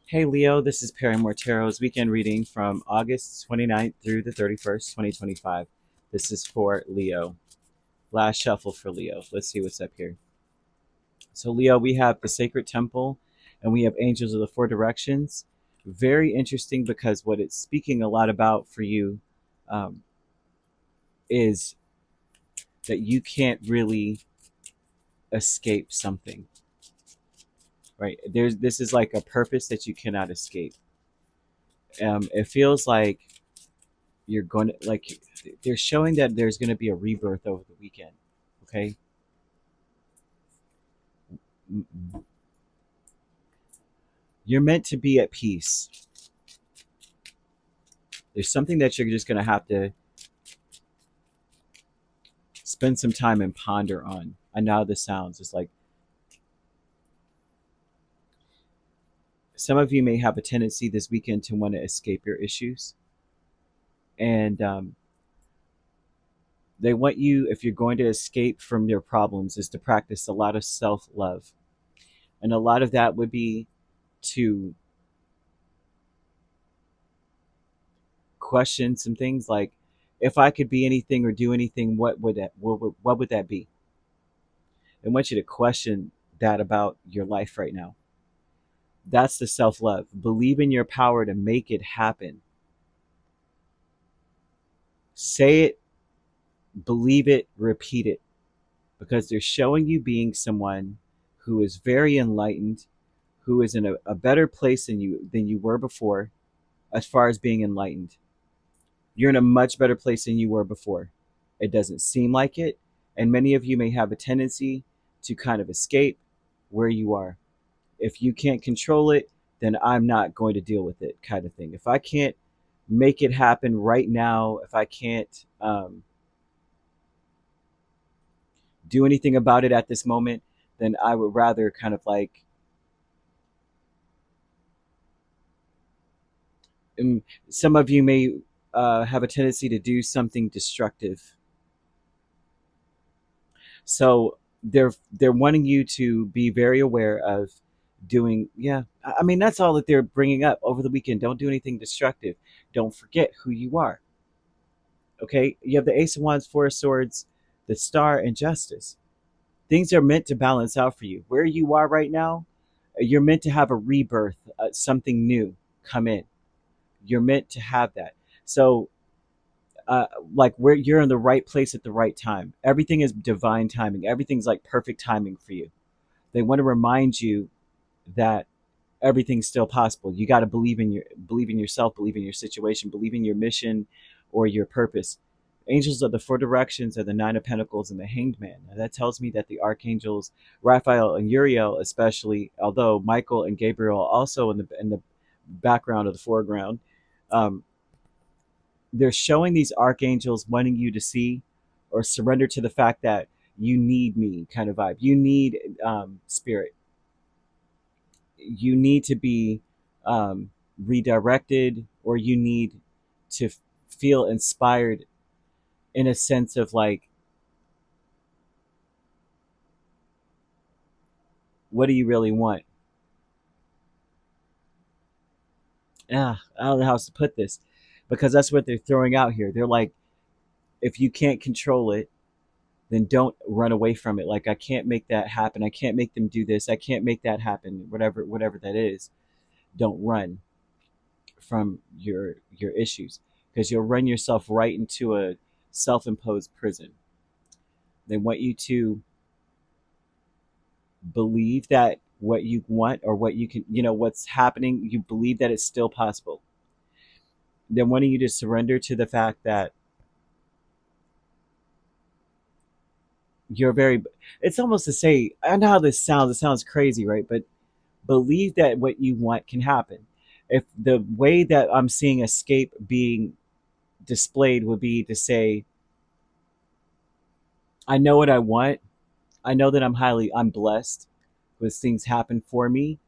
Hey Leo, this is Perrymore Tarot's weekend reading from August 29th through the 31st, 2025. This is for Leo. Last shuffle for Leo. Let's see what's up here. So, Leo, we have the Sacred Temple and we have Angels of the Four Directions. Very interesting because what it's speaking a lot about for you um, is that you can't really escape something, right? This is like a purpose that you cannot escape. It feels like you're going to like they're showing that there's going to be a rebirth over the weekend. Okay. You're meant to be at peace. There's something that you're just going to have to spend some time and ponder on. I know how this sounds. It's like some of you may have a tendency this weekend to want to escape your issues, and they want you, if you're going to escape from your problems, is to practice a lot of self-love, and a lot of that would be to question some things like, if I could be anything or do anything, what would that be? I want you to question that about your life right now. That's the self-love. Believe in your power to make it happen. Say it, believe it, repeat it, because they're showing you being someone who is very enlightened, who is in a better place than you were before, as far as being enlightened. You're in a much better place than you were before. It doesn't seem like it, and many of you may have a tendency to kind of escape where you are. If you can't control it, then I'm not going to deal with it, kind of thing. If I can't make it happen right now, if I can't do anything about it at this moment, then I would rather kind of like some of you may have a tendency to do something destructive. So they're wanting you to be very aware of doing. Yeah, I mean that's all that they're bringing up over the weekend. Don't do anything destructive. Don't forget who you are. Okay, you have the Ace of Wands, Four of Swords, the Star, and Justice. Things are meant to balance out for you. Where you are right now, you're meant to have a rebirth, something new come in. You're meant to have that. So, uh, like where you're in the right place at the right time. Everything is divine timing. Everything's like perfect timing for you. They want to remind you that everything's still possible. You got to believe in yourself, believe in your situation, believe in your mission or your purpose. Angels of the Four Directions are the Nine of Pentacles and the Hanged Man. Now that tells me that the archangels Raphael and Uriel, especially, although Michael and Gabriel also in the background of the foreground, um, they're showing these archangels wanting you to see or surrender to the fact that you need me, kind of vibe. You need spirit. You need to be redirected, or you need to feel inspired in a sense of like, what do you really want? Yeah, I don't know how else to put this, because that's what they're throwing out here. They're like, if you can't control it, then don't run away from it. Like, I can't make that happen. I can't make them do this. I can't make that happen. Whatever that is, don't run from your issues, because you'll run yourself right into a self-imposed prison. They want you to believe that what you want or what you can, what's happening, you believe that it's still possible. They're wanting you to surrender to the fact that you're very, it's almost to say, I know how this sounds, it sounds crazy, right? But believe that what you want can happen. If the way that I'm seeing escape being displayed would be to say, I know what I want. I know that I'm blessed because things happen for me,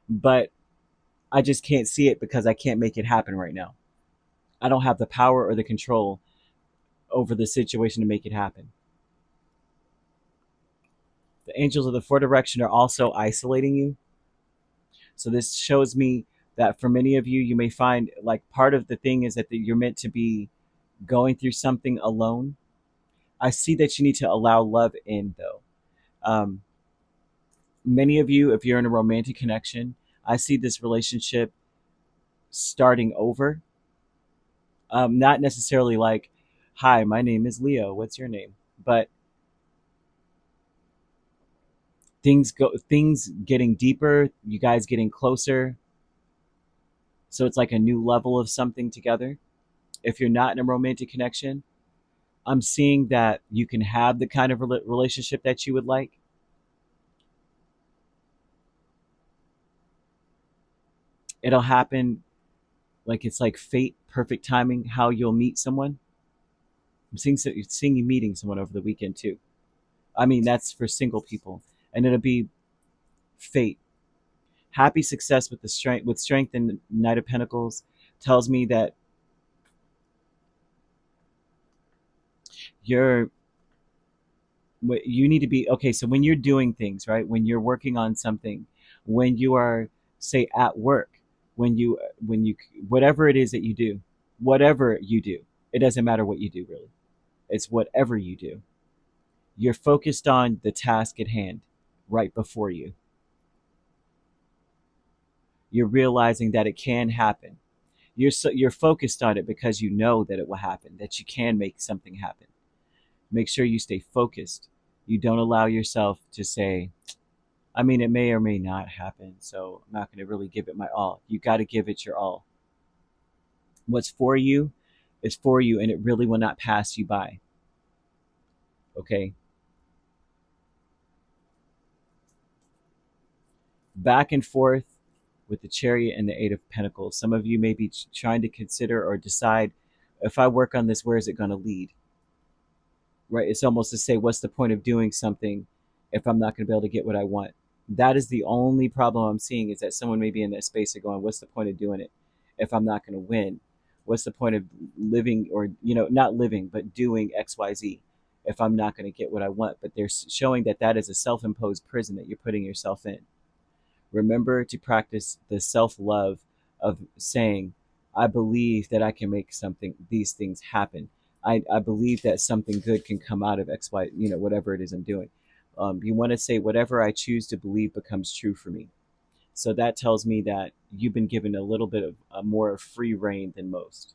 but I just can't see it because I can't make it happen right now. I don't have the power or the control over the situation to make it happen. The angels of the four direction are also isolating you. So this shows me that for many of you, you may find like part of the thing is that you're meant to be going through something alone. I see that you need to allow love in though. Um, Many of you, if you're in a romantic connection, I see this relationship starting over. Not necessarily like, hi, my name is Leo. What's your name? But things getting deeper, you guys getting closer. So it's like a new level of something together. If you're not in a romantic connection, I'm seeing that you can have the kind of relationship that you would like. It'll happen like it's like fate, perfect timing, how you'll meet someone. I'm seeing you meeting someone over the weekend too. I mean, that's for single people, and it'll be fate. Happy success with the strength and Knight of Pentacles tells me that you're you need to be okay. So when you're doing things right, when you're working on something, when you are say at work, when you whatever it is that you do, whatever you do, it doesn't matter what you do really. It's whatever you do. You're focused on the task at hand, right before you. You're realizing that it can happen. You're focused on it because you know that it will happen, that you can make something happen. Make sure you stay focused. You don't allow yourself to say, I mean, it may or may not happen, so I'm not going to really give it my all. You got to give it your all. What's for you is for you, and it really will not pass you by. Okay? Back and forth with the Chariot and the Eight of Pentacles. Some of you may be trying to consider or decide, if I work on this, where is it going to lead? Right? It's almost to say, what's the point of doing something if I'm not going to be able to get what I want? That is the only problem I'm seeing, is that someone may be in that space of going, what's the point of doing it if I'm not going to win? What's the point of living, or, not living, but doing XYZ if I'm not going to get what I want? But they're showing that that is a self imposed prison that you're putting yourself in. Remember to practice the self love of saying, I believe that I can make these things happen. I believe that something good can come out of X, Y, whatever it is I'm doing. You want to say, whatever I choose to believe becomes true for me. So that tells me that you've been given a little bit of more free reign than most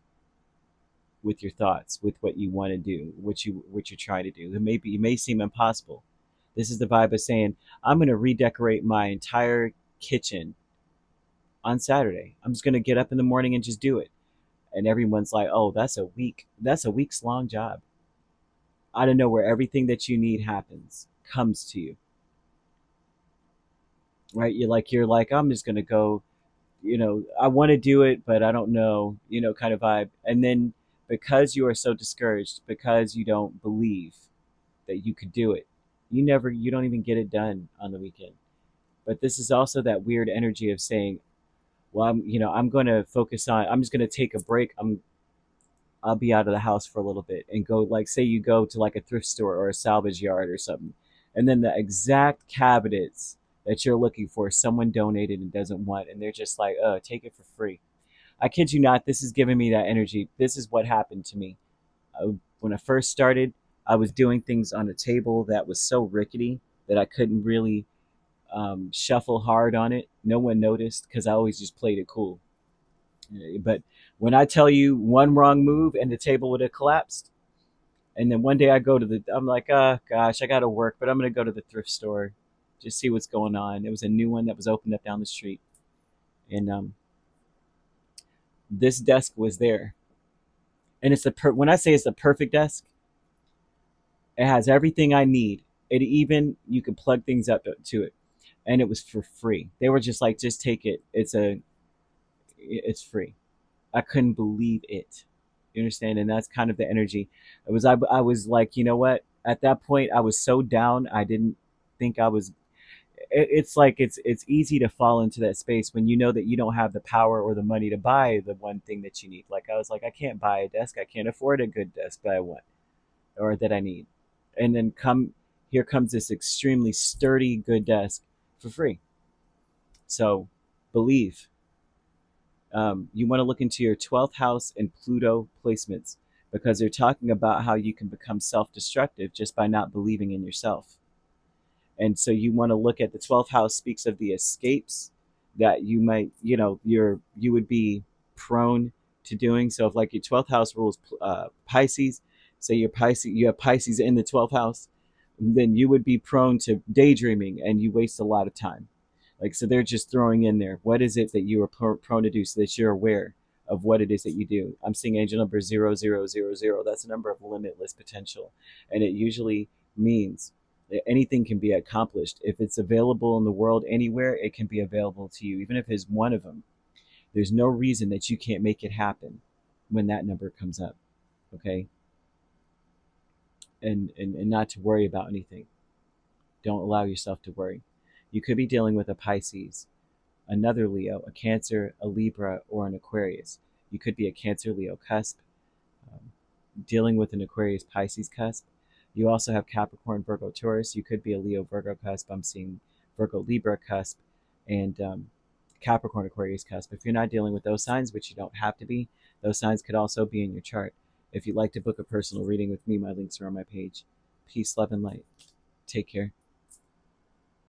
with your thoughts, with what you want to do, what you're trying to do. It may seem impossible. This is the vibe of saying, I'm going to redecorate my entire kitchen on Saturday. I'm just going to get up in the morning and just do it. And everyone's like, "Oh, that's a week's long job." I don't know, where everything that you need comes to you. Right? You're like, I'm just going to go, I want to do it, but I don't know, kind of vibe. And then because you are so discouraged, because you don't believe that you could do it, you don't even get it done on the weekend. But this is also that weird energy of saying, well, I'm going to focus on, I'm just going to take a break. I'll be out of the house for a little bit and go, like, say you go to like a thrift store or a salvage yard or something, and then the exact cabinets that you're looking for, someone donated and doesn't want, and they're just like, oh, take it for free. I kid you not, this is giving me that energy. This is what happened to me. When I first started, I was doing things on a table that was so rickety that I couldn't really shuffle hard on it. No one noticed because I always just played it cool. But when I tell you, one wrong move and the table would have collapsed. And then one day I'm like, oh gosh, I got to work, but I'm going to go to the thrift store, just see what's going on. There was a new one that was opened up down the street. And this desk was there. And when I say it's the perfect desk, it has everything I need. You can plug things up to it. And it was for free. They were just like, just take it. It's free. I couldn't believe it. You understand? And that's kind of the energy. I was like, you know what? At that point, I was so down. I didn't think I was. It's like it's easy to fall into that space when you know that you don't have the power or the money to buy the one thing that you need. Like I was like, I can't buy a desk. I can't afford a good desk that I want or that I need. And then here comes this extremely sturdy, good desk for free. So, believe. You want to look into your 12th house and Pluto placements, because they're talking about how you can become self-destructive just by not believing in yourself. And so you want to look at the 12th house, speaks of the escapes that you might, you would be prone to doing. So if like your 12th house rules Pisces, say you have Pisces in the 12th house, then you would be prone to daydreaming and you waste a lot of time. Like, so they're just throwing in there, what is it that you are prone to do, so that you're aware of what it is that you do. I'm seeing angel number 0000. That's a number of limitless potential. And it usually means that anything can be accomplished. If it's available in the world anywhere, it can be available to you. Even if it's one of them, there's no reason that you can't make it happen when that number comes up. Okay? And not to worry about anything. Don't allow yourself to worry. You could be dealing with a Pisces, another Leo, a Cancer, a Libra, or an Aquarius. You could be a Cancer Leo cusp, dealing with an Aquarius Pisces cusp. You also have Capricorn, Virgo, Taurus. You could be a Leo, Virgo cusp. I'm seeing Virgo, Libra cusp, and Capricorn, Aquarius cusp. If you're not dealing with those signs, which you don't have to be, those signs could also be in your chart. If you'd like to book a personal reading with me, my links are on my page. Peace, love, and light. Take care.